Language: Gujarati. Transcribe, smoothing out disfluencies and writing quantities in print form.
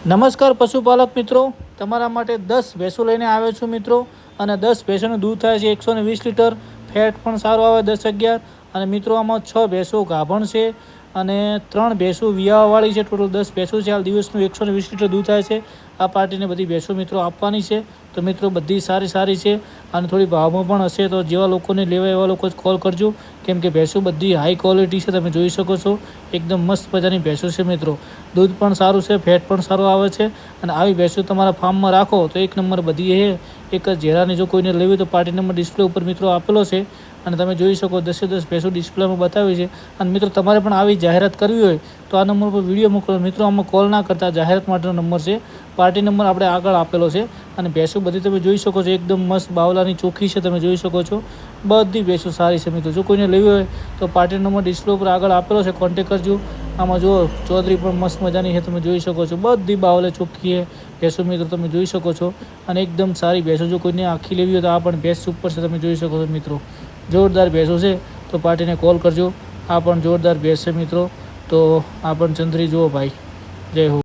નમસ્કાર પશુપાલક મિત્રો, તમારા માટે 10 ભેંસો લઈને આવ્યો છું મિત્રો. અને 10 ભેંસોનું દૂધ થાય છે 120 લીટર. ફેટ પણ સારો આવે 10-11. અને મિત્રો આમાં 6 ભેંસો ગાભણ છે અને 3 ભેંસો વિયાવાળી છે. ટોટલ 10 ભેંસો છે. હાલ દિવસનું 120 લીટર દૂધ થાય છે. આ પાર્ટીને બધી ભેંસો મિત્રો આપવાની છે. તો મિત્રો બધી સારી છે અને થોડી ભાવમાં પણ હશે. તો જેવા લોકોને લેવા એવા લોકો જ કોલ કરજો, કેમ કે ભેંસો બધી હાઈ ક્વોલિટી છે. તમે જોઈ શકો છો, એકદમ મસ્ત મજાની ભેંસો છે મિત્રો. દૂધ પણ સારું છે, ફેટ પણ સારો આવે છે. અને આવી ભેંસો તમારા ફાર્મમાં રાખો તો એક નંબર બધી છે. એક જ ઝેરાની જો કોઈને લેવી તો પાર્ટી નંબર ડિસ્પ્લે ઉપર મિત્રો આપેલો છે અને તમે જોઈ શકો 10 ભેંસો ડિસ્પ્લેમાં બતાવી છે. અને મિત્રો તમારે પણ આવી જાહેરાત કરવી હોય તો આ નંબર પર વિડીયો મોકલો મિત્રો. આમાં કોલ ના કરતા, જાહેરાત માટેનો નંબર છે. પાર્ટી નંબર આપણે આગળ આપેલો છે. અને ભેંસો બધી તમે જોઈ શકો છો, એકદમ મસ્ત બાવલાની ચોખ્ખી છે. તમે જોઈ શકો છો બધી ભેંસો સારી છે મિત્રો. જો કોઈને લેવી હોય તો પાર્ટી નંબર ડિસ્પ્લે ઉપર આગળ આપેલો છે, કોન્ટેક્ટ કરજો. આમાં જો ચૌધરી પણ મસ્ત મજાની છે, તમે જોઈ શકો છો. બધી બાવલે ચોખ્ખી છે ભેંસો મિત્રો, તમે જોઈ શકો છો. અને એકદમ સારી ભેંસો, જો કોઈને આખી લેવી હોય તો આ પણ ભેંસ ઉપર છે, તમે જોઈ શકો છો મિત્રો. જોરદાર ભેંસો છે તો પાર્ટીને કોલ કરજો. આ પણ જોરદાર ભેંસ છે મિત્રો. તો આ પણ ચંદ્રી જુઓ ભાઈ. જય હો.